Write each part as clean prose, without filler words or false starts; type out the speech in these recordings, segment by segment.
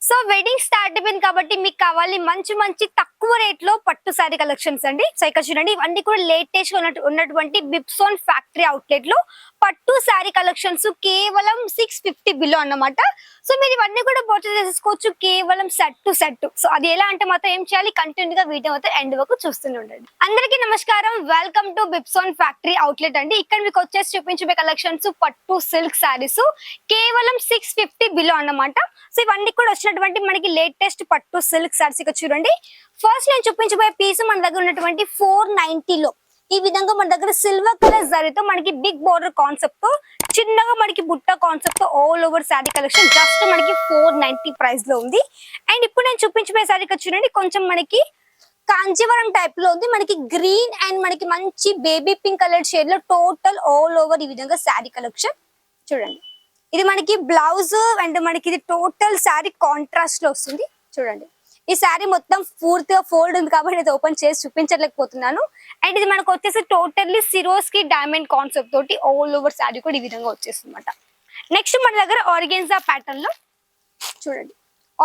So wedding start అయిపోయింది కాబట్టి మీకు కావాలి మంచి మంచి తక్కువ రేట్ లో పట్టు సారీ కలెక్షన్స్ అండి. సో ఇక్కడ చూడండి, ఇవన్నీ కూడా లేటెస్ట్ ఉన్నటువంటి బిప్సోన్ ఫ్యాక్టరీ అవుట్లెట్ లో పట్టు సారీ కలెక్షన్స్ కేవలం 650 బిలో అన్నమాట. సో మీరు ఇవన్నీ కూడా పర్చేస్ చేసుకోవచ్చు కేవలం సెట్ టు సెట్. సో అది ఎలా అంటే మాత్రం ఏం చేయాలి, కంటిన్యూ గా వీడియో అయితే ఎండ్ వరకు చూస్తూనే ఉండండి. అందరికీ నమస్కారం, వెల్కమ్ టు బిప్సోన్ ఫ్యాక్టరీ అవుట్లెట్ అండి. ఇక్కడ మీకు వచ్చేసి చూపించే కలెక్షన్స్ పట్టు సిల్క్ సారీస్ కేవలం 650 బిలో అన్నమాట. సో ఇవన్నీ కూడా వచ్చినటువంటి మనకి లేటెస్ట్ పట్టు సిల్క్ సారీస్. ఇక్కడ చూడండి, ఫస్ట్ నేను చూపించబోయే పీస్ మన దగ్గర ఉన్నటువంటి 490 లో ఈ విధంగా మన దగ్గర సిల్వర్ కలర్ జరీతో మనకి బిగ్ బోర్డర్ కాన్సెప్ట్ తో చిన్నగా మనకి బుట్ట కాన్సెప్ట్ తో all over saree collection just మనకి 490 ప్రైస్ లో ఉంది. అండ్ ఇప్పుడు నేను చూపించబోయే శారీ చూడండి, కొంచెం మనకి కాంజీవరం టైప్ లో ఉంది. మనకి గ్రీన్ అండ్ మనకి మంచి బేబీ పింక్ కలర్ షేడ్ లో టోటల్ ఆల్ ఓవర్ ఈ విధంగా శారీ కలెక్షన్ చూడండి. ఇది మనకి బ్లౌజ్ అండ్ మనకి ఇది టోటల్ శారీ కాంట్రాస్ట్ లో వస్తుంది. చూడండి, ఈ శారీ మొత్తం పూర్తిగా ఫోల్డ్ ఉంది కాబట్టి ఇది ఓపెన్ చేసి చూపించలేకపోతున్నాను. అండ్ ఇది మనకు వచ్చేసి టోటల్లీ సిరోస్ కి డైమండ్ కాన్సెప్ట్ తోటి ఆల్ ఓవర్ శారీ కూడా ఈ విధంగా వచ్చేస్తుంది అనమాట. నెక్స్ట్ మన దగ్గర ఆర్గెన్జా ప్యాటర్న్ లో చూడండి,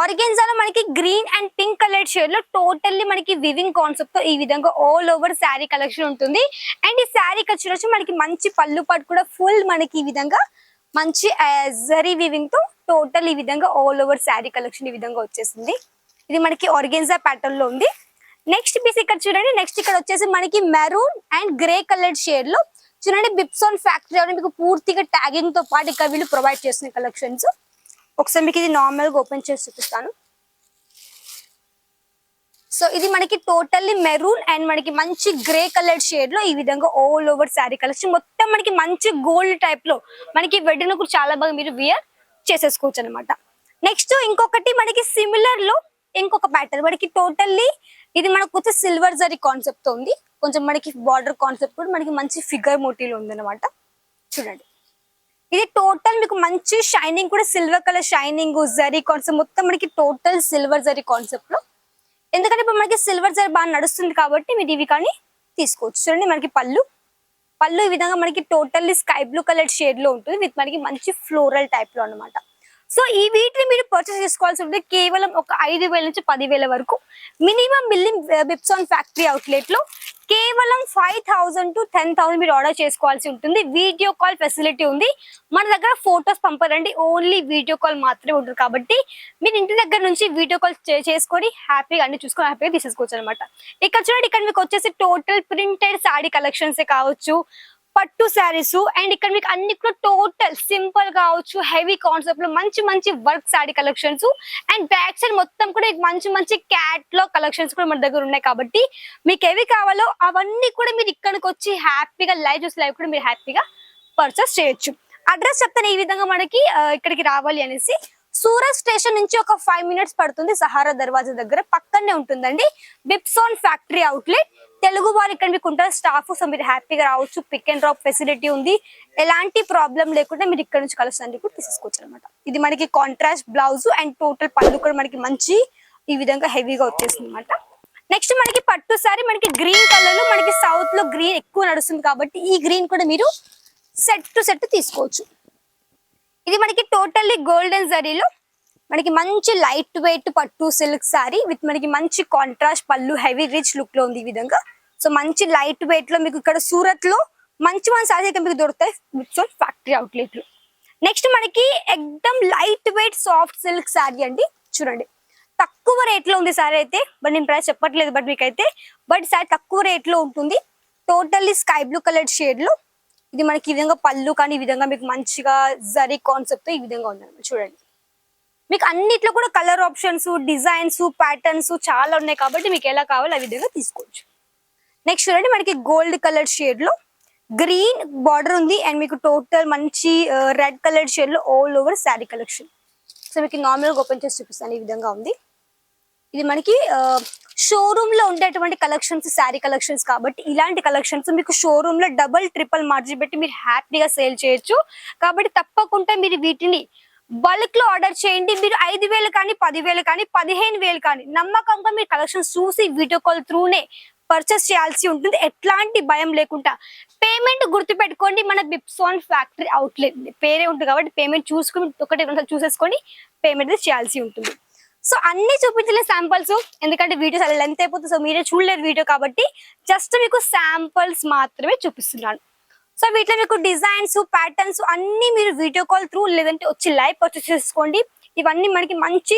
ఆర్గెన్జాలో మనకి green and pink colour shade లో టోటల్లీ మనకి వివింగ్ కాన్సెప్ట్ తో ఈ విధంగా ఆల్ ఓవర్ శారీ కలెక్షన్ ఉంటుంది. అండ్ ఈ శారీ వచ్చి మనకి మంచి పళ్ళు పట్టు కూడా ఫుల్ మనకి ఈ విధంగా మంచి జరీ వివింగ్ తో టోటల్ ఈ విధంగా ఆల్ ఓవర్ శారీ కలెక్షన్ ఈ విధంగా వచ్చేసింది. ఇది మనకి ఆర్గెన్జా ప్యాటర్న్ లో ఉంది. నెక్స్ట్ పీస్ ఇక్కడ చూడండి, నెక్స్ట్ ఇక్కడ వచ్చేసి మనకి maroon and grey colour shade లో చూడండి, బిప్సోన్ ఫ్యాక్టరీ మీకు పూర్తిగా ట్యాగింగ్ తో పాటు ఇక్కడ వీళ్ళు ప్రొవైడ్ చేసిన కలెక్షన్స్. ఒకసారి మీకు ఇది నార్మల్ గా ఓపెన్ చేసి చూపిస్తాను. సో ఇది మనకి టోటల్లీ మెరూన్ అండ్ మనకి మంచి గ్రే కలర్ షేడ్ లో ఈ విధంగా ఆల్ ఓవర్ శారీ కలెక్షన్ మొత్తం మనకి మంచి గోల్డ్ టైప్ లో మనకి వెడ్డింగ్ కూడా చాలా బాగా మీరు వియర్ చేసేసుకోవచ్చు అనమాట. నెక్స్ట్ ఇంకొకటి మనకి సిమిలర్ లో ఇంకొక ప్యాటర్న్ మనకి టోటల్లీ ఇది మనకు వచ్చే సిల్వర్ జరీ కాన్సెప్ట్ తో ఉంది. కొంచెం మనకి బార్డర్ కాన్సెప్ట్ కూడా మనకి మంచి ఫిగర్ మోటివ్ ఉంది అనమాట. చూడండి, ఇది టోటల్ మీకు మంచి షైనింగ్ కూడా silver colour shining zari concept మొత్తం మనకి టోటల్ సిల్వర్ జరీ కాన్సెప్ట్ లో, ఎందుకంటే ఇప్పుడు మనకి సిల్వర్ జరీ బాగా నడుస్తుంది కాబట్టి మీరు ఇవి కానీ తీసుకోవచ్చు. చూడండి, మనకి పళ్ళు ఈ విధంగా మనకి totally sky blue colour shade లో ఉంటుంది విత్ మనకి మంచి ఫ్లోరల్ టైప్ లో అనమాట. సో ఈ వీటిని మీరు పర్చేస్ చేసుకోవాల్సి ఉంటుంది కేవలం ఒక 5,000 నుంచి 10,000 వరకు మినిమం బిల్లింగ్ బిప్సోన్ ఫ్యాక్టరీ అవుట్లెట్ లో కేవలం 5,000 to 10,000 మీరు ఆర్డర్ చేసుకోవాల్సి ఉంటుంది. వీడియో కాల్ ఫెసిలిటీ ఉంది. మన దగ్గర ఫొటోస్ పంపరండి, ఓన్లీ వీడియో కాల్ మాత్రమే ఉంటుంది కాబట్టి మీరు ఇంటి దగ్గర నుంచి వీడియో కాల్ చేసుకొని హ్యాపీగా అన్ని చూసుకొని హ్యాపీగా తీసేసుకోవచ్చు అనమాట. ఇక్కడ చూడండి, ఇక్కడ మీకు వచ్చేసి టోటల్ ప్రింటెడ్ సారీ కలెక్షన్స్ కావచ్చు, పట్టు శారీస్, అండ్ ఇక్కడ మీకు అన్ని కూడా టోటల్ సింపుల్ కావచ్చు హెవీ కాన్సెప్ట్ లో మంచి మంచి work sari collections and back side మొత్తం కూడా మంచి మంచి క్యాట్లాగ్ కలెక్షన్స్ కూడా మన దగ్గర ఉన్నాయి కాబట్టి మీకు ఏవి కావాలో అవన్నీ కూడా మీరు ఇక్కడికి వచ్చి హ్యాపీగా లైవ్ చూసి లైవ్ కూడా మీరు హ్యాపీగా పర్చేస్ చేయొచ్చు. అడ్రస్ చెప్తాను ఈ విధంగా మనకి ఇక్కడికి రావాలి అనేసి. సూరత్ స్టేషన్ నుంచి ఒక 5 minutes పడుతుంది. సహారా దర్వాజా దగ్గర పక్కనే ఉంటుందండి బిప్సోన్ ఫ్యాక్టరీ అవుట్లెట్. తెలుగు వాళ్ళు ఇక్కడ మీకు ఉంటారు స్టాఫ్. సో మీరు హ్యాపీగా రావచ్చు, పిక్ అండ్ డ్రాప్ ఫెసిలిటీ ఉంది, ఎలాంటి ప్రాబ్లం లేకుండా మీరు ఇక్కడ నుంచి కలెక్షన్ కూడా తీసుకోవచ్చు అనమాట. ఇది మనకి కాంట్రాస్ట్ బ్లౌజ్ అండ్ టోటల్ పళ్ళు కూడా మనకి మంచి ఈ విధంగా హెవీగా వచ్చేసింది అనమాట. నెక్స్ట్ మనకి పట్టు సారీ మనకి గ్రీన్ కలర్ లో మనకి సౌత్ లో గ్రీన్ ఎక్కువ నడుస్తుంది కాబట్టి ఈ గ్రీన్ కూడా మీరు సెట్ టు సెట్ తీసుకోవచ్చు. ఇది మనకి టోటల్లీ గోల్డెన్ జరీలో మనకి మంచి లైట్ వెయిట్ పట్టు సిల్క్ సారీ విత్ మనకి మంచి కాంట్రాస్ట్ పళ్ళు హెవీ రిచ్ లుక్ లో ఉంది ఈ విధంగా. సో మంచి లైట్ వెయిట్ లో మీకు ఇక్కడ సూరత్ లో మంచి సారీస్ అయితే మీకు దొరుకుతాయి బిప్సోన్ ఫ్యాక్టరీ అవుట్లెట్ లో. నెక్స్ట్ మనకి ఎక్దమ్ light weight soft silk saree అండి. చూడండి, తక్కువ రేట్ లో ఉంది సారీ అయితే, బట్ నేను ప్రైస్ చెప్పట్లేదు బట్ మీకైతే బట్ సారీ తక్కువ రేట్ లో ఉంటుంది. Totally sky blue colour shade లో ఇది మనకి ఈ విధంగా పళ్ళు కానీ ఈ విధంగా మీకు మంచిగా జరీ కాన్సెప్ట్ తో ఈ విధంగా ఉందన్నమాట. చూడండి, మీకు అన్నిట్లో కూడా కలర్ ఆప్షన్స్ డిజైన్స్ ప్యాటర్న్స్ చాలా ఉన్నాయి కాబట్టి మీకు ఎలా కావాలో ఆ విధంగా తీసుకోవచ్చు. నెక్స్ట్ చూడండి, మనకి గోల్డ్ కలర్ షేడ్ లో గ్రీన్ బార్డర్ ఉంది అండ్ మీకు టోటల్ మంచి రెడ్ కలర్ షేడ్ లో all over saree collection. So మీకు నార్మల్ గా ఓపెన్ చేసి చూపిస్తాను ఈ విధంగా ఉంది. ఇది మనకి షోరూమ్ లో ఉండేటువంటి కలెక్షన్స్ శారీ కలెక్షన్స్ కాబట్టి ఇలాంటి కలెక్షన్స్ మీకు షోరూమ్ లో డబుల్ ట్రిపుల్ మార్జిన్ పెట్టి మీరు హ్యాపీగా సేల్ చేయొచ్చు. కాబట్టి తప్పకుండా మీరు వీటిని బల్క్ లో ఆర్డర్ చేయండి. మీరు 5,000 కానీ 10,000 కానీ 15,000 కానీ నమ్మకంగా మీరు కలెక్షన్స్ చూసి వీడియో కాల్ త్రూనే పర్చేస్ చేయాల్సి ఉంటుంది, ఎట్లాంటి భయం లేకుండా. పేమెంట్ గుర్తు పెట్టుకోండి, మన బిప్సోన్ ఫ్యాక్టరీ అవుట్లెట్ పేరే ఉంటుంది కాబట్టి పేమెంట్ చూసుకుని ఒకటి 2 చూసేసుకొని పేమెంట్ చేయాల్సి ఉంటుంది. సో అన్ని చూపించలే శాంపుల్స్, ఎందుకంటే వీడియోస్ అలా లెంత్ అయిపోతుంది. సో మీరే చూడలేరు వీడియో కాబట్టి జస్ట్ మీకు శాంపుల్స్ మాత్రమే చూపిస్తున్నాను. సో వీటిలో మీకు డిజైన్స్ ప్యాటర్న్స్ అన్ని మీరు వీడియో కాల్ త్రూ లేదంటే వచ్చి లైవ్ పర్చేస్ చేసుకోండి. ఇవన్నీ మనకి మంచి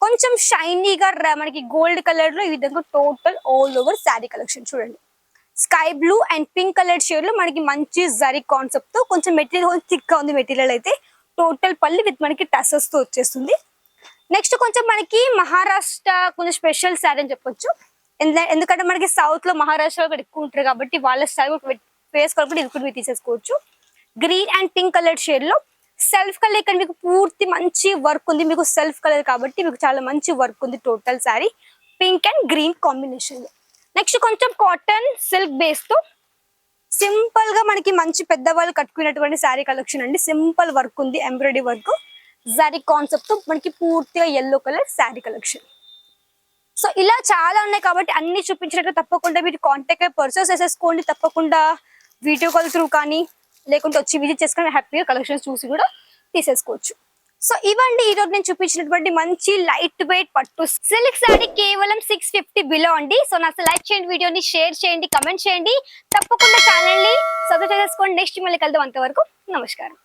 కొంచెం షైనీగా మనకి గోల్డ్ కలర్ లో ఈ విధంగా total all over saree collection చూడండి. Sky blue and pink colour shade లో మనకి మంచి జరీ కాన్సెప్ట్ తో కొంచెం మెటీరియల్ థిక్ గా ఉంది. మెటీరియల్ అయితే టోటల్ పల్లి విత్ మనకి టసెస్ తో వచ్చేస్తుంది. నెక్స్ట్ కొంచెం మనకి మహారాష్ట్ర కొంచెం స్పెషల్ శారీ అని చెప్పొచ్చు. ఎందుకంటే మనకి సౌత్ లో మహారాష్ట్రలో కూడా ఎక్కువ ఉంటారు కాబట్టి వాళ్ళ స్టైల్ ఫేస్ కలర్ కూడా ఇది కూడా మీరు తీసేసుకోవచ్చు. Green and pink colour shade లో సెల్ఫ్ కలర్ ఇక్కడ మీకు పూర్తి మంచి వర్క్ ఉంది. మీకు సెల్ఫ్ కలర్ కాబట్టి మీకు చాలా మంచి వర్క్ ఉంది. Total sari pink and green combination లో. నెక్స్ట్ కొంచెం కాటన్ సిల్క్ బేస్ తో సింపుల్ గా మనకి మంచి పెద్దవాళ్ళు కట్టుకునేటువంటి శారీ కలెక్షన్ అండి. సింపుల్ వర్క్ ఉంది, ఎంబ్రాయిడరీ వర్క్ జరీ కాన్సెప్ట్ తో మనకి పూర్తిగా yellow colour sari collection. So ఇలా చాలా ఉన్నాయి కాబట్టి అన్ని చూపించినట్టు తప్పకుండా మీరు కాంటాక్ట్ అయ్యి పర్చేస్ చేసేసుకోండి. తప్పకుండా వీడియో కాల్ త్రూ కానీ లేకుంటే వచ్చి విజిట్ చేసుకుని హ్యాపీగా కలెక్షన్స్ చూసి కూడా తీసేసుకోవచ్చు. సో ఇవ్వండి ఈరోజు నేను చూపించినటువంటి మంచి లైట్ వెయిట్ పట్టు సిల్క్ శారీ కేవలం 650 బిలో అండి. సో నా లైక్ చేయండి, వీడియోని షేర్ చేయండి, కమెంట్ చేయండి, తప్పకుండా ఛానల్ ని సబ్స్క్రైబ్ చేసుకోండి. నెక్స్ట్ మళ్ళీ కలుద్దాం. అంతవరకు నమస్కారం.